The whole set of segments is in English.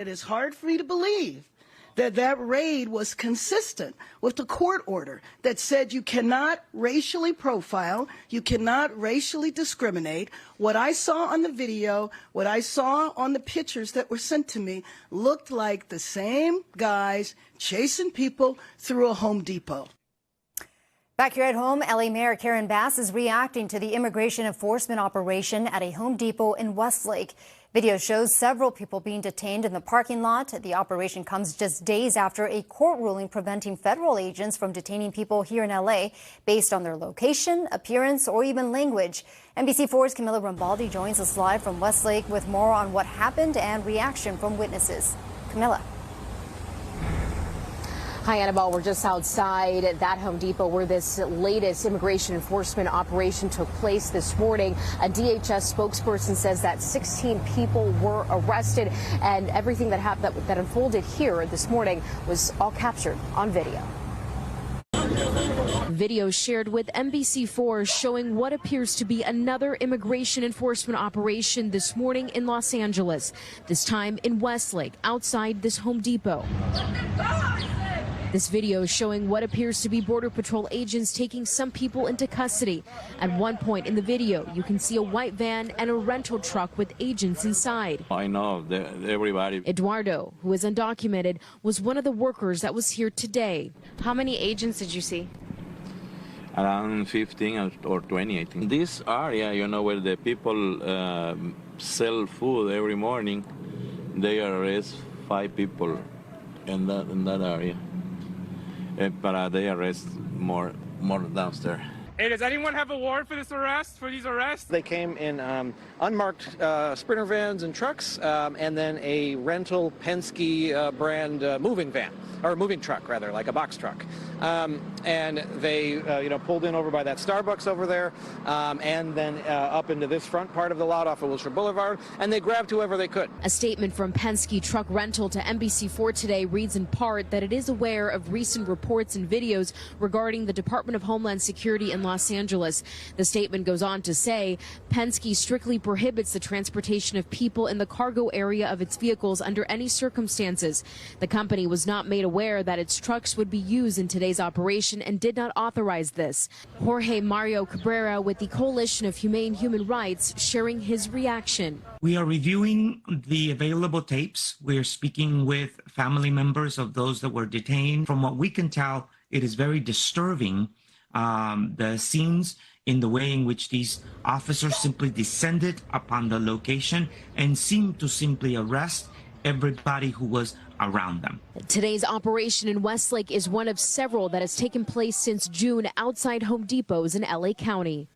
It is hard for me to believe that that raid was consistent with the court order that said you cannot racially profile, you cannot racially discriminate. What I saw on the video, what I saw on the pictures that were sent to me looked like the same guys chasing people through a Home Depot. Back here at home, LA Mayor Karen Bass is reacting to the immigration enforcement operation at a Home Depot in Westlake. Video shows several people being detained in the parking lot. The operation comes just days after a court ruling preventing federal agents from detaining people here in LA based on their location, appearance, or even language. NBC4's Camilla Rambaldi joins us live from Westlake with more on what happened and reaction from witnesses. Camilla. Hi, Annabelle. We're just outside that Home Depot where this latest immigration enforcement operation took place this morning. A DHS spokesperson says that 16 people were arrested, and everything that unfolded here this morning was all captured on video. Video shared with NBC4 showing what appears to be another immigration enforcement operation this morning in Los Angeles, this time in Westlake, outside this Home Depot. This video showing what appears to be Border Patrol agents taking some people into custody. At one point in the video, you can see a white van and a rental truck with agents inside. I know everybody. Eduardo, who is undocumented, was one of the workers that was here today. How many agents did you see? Around 15 or 20, I think. This area, you know, where the people sell food every morning, they arrest 5 people in that area. But they arrest more downstairs. Hey, does anyone have a warrant for these arrests? They came in unmarked Sprinter vans and trucks, and then a rental Penske brand moving truck, rather, like a box truck. And they, pulled in over by that Starbucks over there, and then up into this front part of the lot off of Wilshire Boulevard, and they grabbed whoever they could. A statement from Penske Truck Rental to NBC4 today reads in part that it is aware of recent reports and videos regarding the Department of Homeland Security in Los Angeles. The statement goes on to say Penske strictly prohibits the transportation of people in the cargo area of its vehicles under any circumstances. The company was not made aware that its trucks would be used in today's operation and did not authorize this. Jorge Mario Cabrera with the Coalition of Humane Human Rights sharing his reaction. We are reviewing the available tapes. We are speaking with family members of those that were detained. From what we can tell, it is very disturbing, the scenes in the way in which these officers simply descended upon the location and seemed to simply arrest everybody who was around them. Today's operation in Westlake is one of several that has taken place since June outside Home Depots in LA County.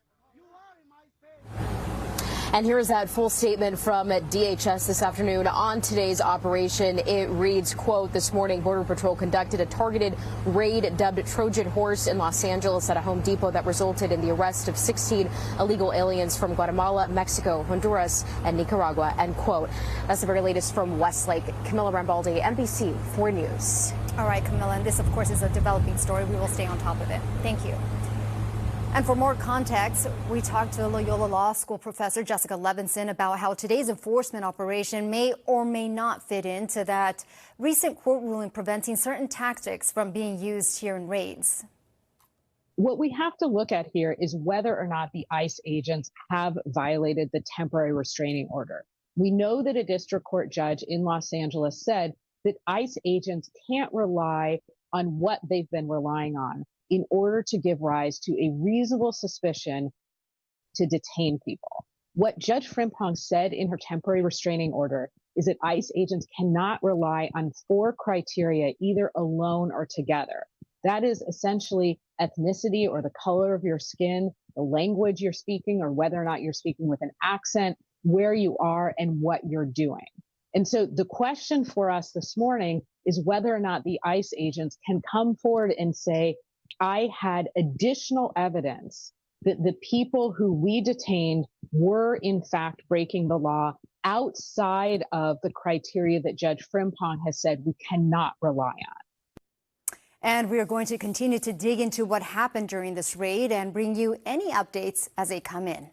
And here's that full statement from DHS this afternoon on today's operation. It reads, quote, this morning, Border Patrol conducted a targeted raid dubbed Trojan Horse in Los Angeles at a Home Depot that resulted in the arrest of 16 illegal aliens from Guatemala, Mexico, Honduras, and Nicaragua, end quote. That's the very latest from Westlake. Camilla Rambaldi, NBC4 News. All right, Camilla, and this, of course, is a developing story. We will stay on top of it. Thank you. And for more context, we talked to Loyola Law School professor Jessica Levinson about how today's enforcement operation may or may not fit into that recent court ruling preventing certain tactics from being used here in raids. What we have to look at here is whether or not the ICE agents have violated the temporary restraining order. We know that a district court judge in Los Angeles said that ICE agents can't rely on what they've been relying on in order to give rise to a reasonable suspicion to detain people. What Judge Frimpong said in her temporary restraining order is that ICE agents cannot rely on 4 criteria, either alone or together. That is essentially ethnicity or the color of your skin, the language you're speaking, or whether or not you're speaking with an accent, where you are, and what you're doing. And so the question for us this morning is whether or not the ICE agents can come forward and say, I had additional evidence that the people who we detained were in fact breaking the law outside of the criteria that Judge Frimpong has said we cannot rely on. And we are going to continue to dig into what happened during this raid and bring you any updates as they come in.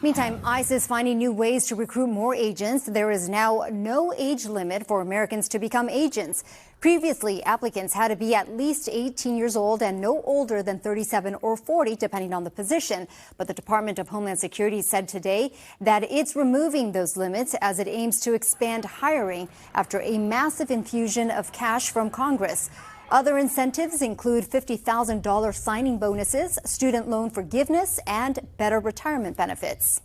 Meantime, ICE is finding new ways to recruit more agents. There is now no age limit for Americans to become agents. Previously, applicants had to be at least 18 years old and no older than 37 or 40, depending on the position. But the Department of Homeland Security said today that it's removing those limits as it aims to expand hiring after a massive infusion of cash from Congress. Other incentives include $50,000 signing bonuses, student loan forgiveness, and better retirement benefits.